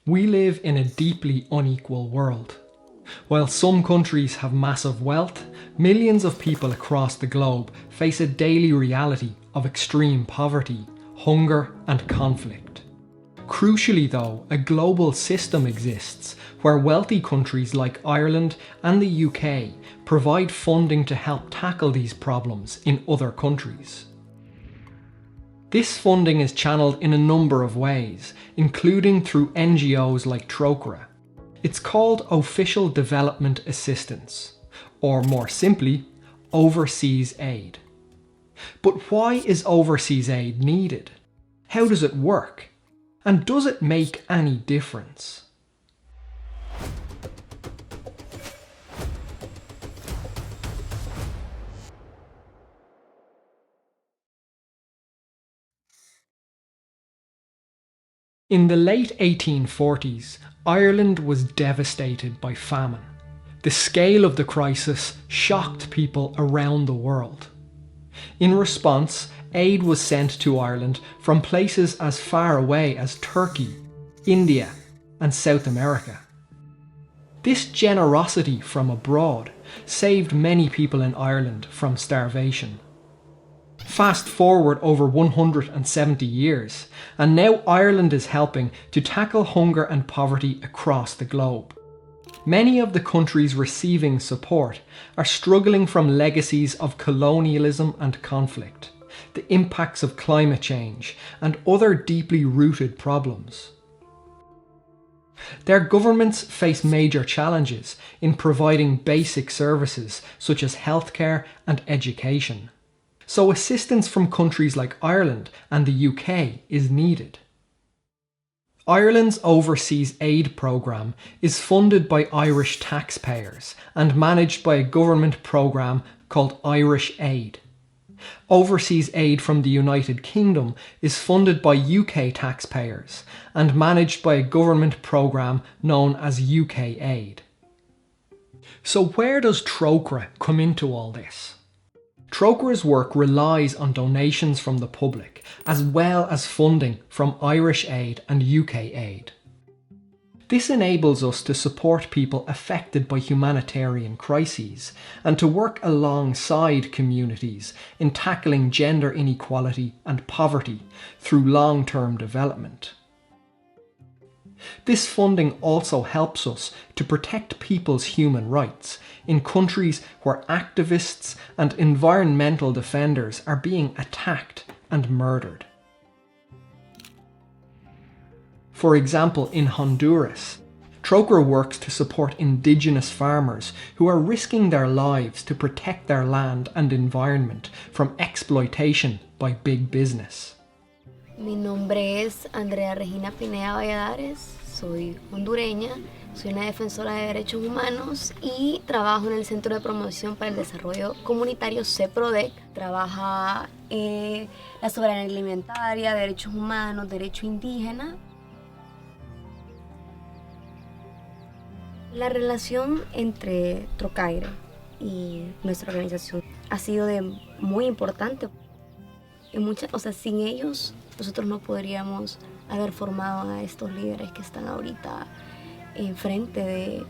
We live in a deeply unequal world. While some countries have massive wealth, millions of people across the globe face a daily reality of extreme poverty, hunger and conflict. Crucially though, a global system exists where wealthy countries like Ireland and the UK provide funding to help tackle these problems in other countries. This funding is channeled in a number of ways, including through NGOs like Trócaire. It's called Official Development Assistance, or more simply, overseas aid. But why is overseas aid needed? How does it work? And does it make any difference? In the late 1840s, Ireland was devastated by famine. The scale of the crisis shocked people around the world. In response, aid was sent to Ireland from places as far away as Turkey, India, and South America. This generosity from abroad saved many people in Ireland from starvation. Fast forward over 170 years, and now Ireland is helping to tackle hunger and poverty across the globe. Many of the countries receiving support are struggling from legacies of colonialism and conflict, the impacts of climate change, and other deeply rooted problems. Their governments face major challenges in providing basic services such as healthcare and education. So assistance from countries like Ireland and the UK is needed. Ireland's overseas aid programme is funded by Irish taxpayers and managed by a government programme called Irish Aid. Overseas aid from the United Kingdom is funded by UK taxpayers and managed by a government programme known as UK Aid. So where does Trócaire come into all this? Trócaire's work relies on donations from the public, as well as funding from Irish Aid and UK Aid. This enables us to support people affected by humanitarian crises and to work alongside communities in tackling gender inequality and poverty through long-term development. This funding also helps us to protect people's human rights in countries where activists and environmental defenders are being attacked and murdered. For example, in Honduras, Trócaire works to support indigenous farmers who are risking their lives to protect their land and environment from exploitation by big business. Mi nombre es Andrea Regina Pineda Valladares, soy hondureña, soy una defensora de derechos humanos y trabajo en el Centro de Promoción para el Desarrollo Comunitario CEPRODEC. Trabaja la soberanía alimentaria, derechos humanos, derecho indígena. La relación entre Trócaire y nuestra organización ha sido muy importante. Sin ellos nosotros no podríamos haber formado a estos líderes que están ahorita enfrente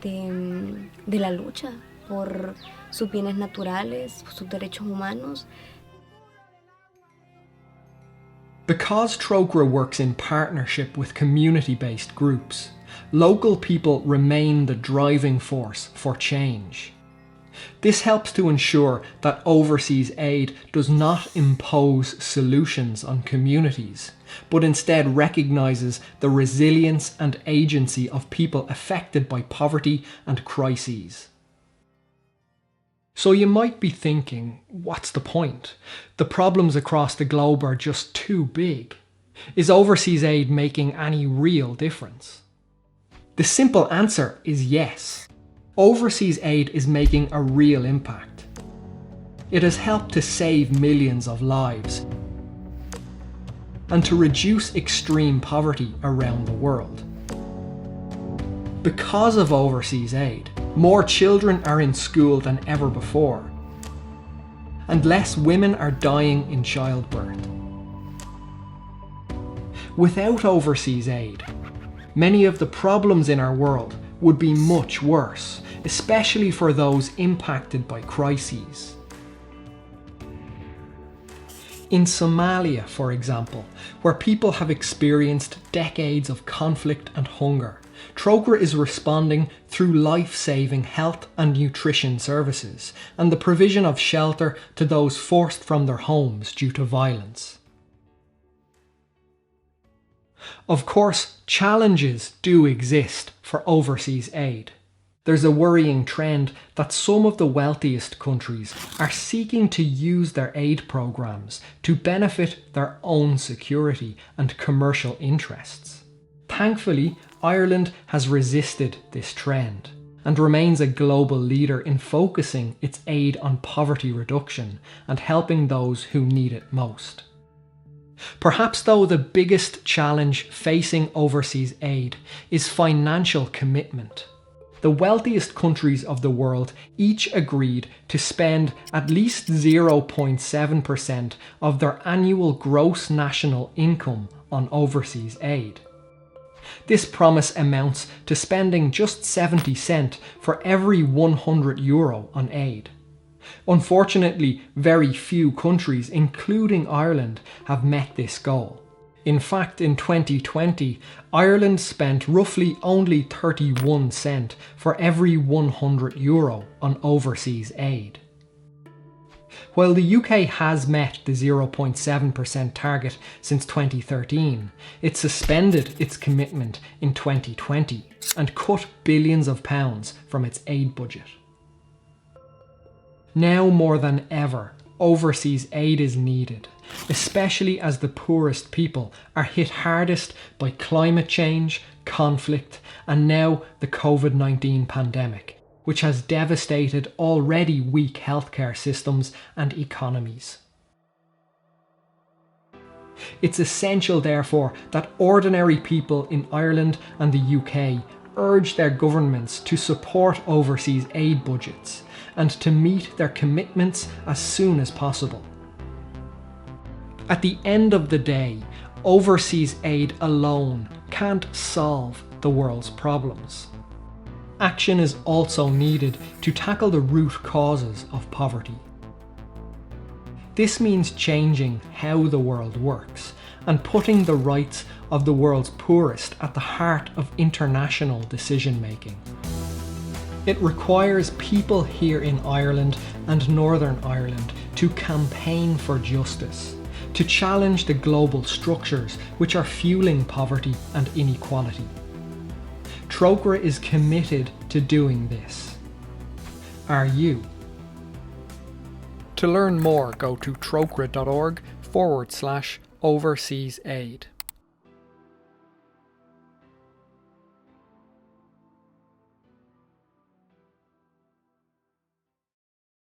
de la lucha por sus bienes naturales, sus derechos humanos. Because Trócaire works in partnership with community-based groups, local people remain the driving force for change. This helps to ensure that overseas aid does not impose solutions on communities, but instead recognises the resilience and agency of people affected by poverty and crises. So you might be thinking, what's the point? The problems across the globe are just too big. Is overseas aid making any real difference? The simple answer is yes. Overseas aid is making a real impact. It has helped to save millions of lives and to reduce extreme poverty around the world. Because of overseas aid, more children are in school than ever before, and less women are dying in childbirth. Without overseas aid, many of the problems in our world would be much worse, especially for those impacted by crises. In Somalia, for example, where people have experienced decades of conflict and hunger, Trócaire is responding through life-saving health and nutrition services and the provision of shelter to those forced from their homes due to violence. Of course, challenges do exist for overseas aid. There's a worrying trend that some of the wealthiest countries are seeking to use their aid programs to benefit their own security and commercial interests. Thankfully, Ireland has resisted this trend and remains a global leader in focusing its aid on poverty reduction and helping those who need it most. Perhaps though the biggest challenge facing overseas aid is financial commitment. The wealthiest countries of the world each agreed to spend at least 0.7% of their annual gross national income on overseas aid. This promise amounts to spending just 70 cents for every €100 on aid. Unfortunately, very few countries, including Ireland, have met this goal. In fact, in 2020, Ireland spent roughly only 31 cents for every €100 on overseas aid. While the UK has met the 0.7% target since 2013, it suspended its commitment in 2020 and cut billions of pounds from its aid budget. Now more than ever, overseas aid is needed, especially as the poorest people are hit hardest by climate change, conflict, and now the COVID-19 pandemic, which has devastated already weak healthcare systems and economies. It's essential, therefore, that ordinary people in Ireland and the UK urge their governments to support overseas aid budgets and to meet their commitments as soon as possible. At the end of the day, overseas aid alone can't solve the world's problems. Action is also needed to tackle the root causes of poverty. This means changing how the world works and putting the rights of the world's poorest at the heart of international decision making. It requires people here in Ireland and Northern Ireland to campaign for justice, to challenge the global structures which are fueling poverty and inequality. Trócaire is committed to doing this. Are you? To learn more, go to trócaire.org/overseas aid.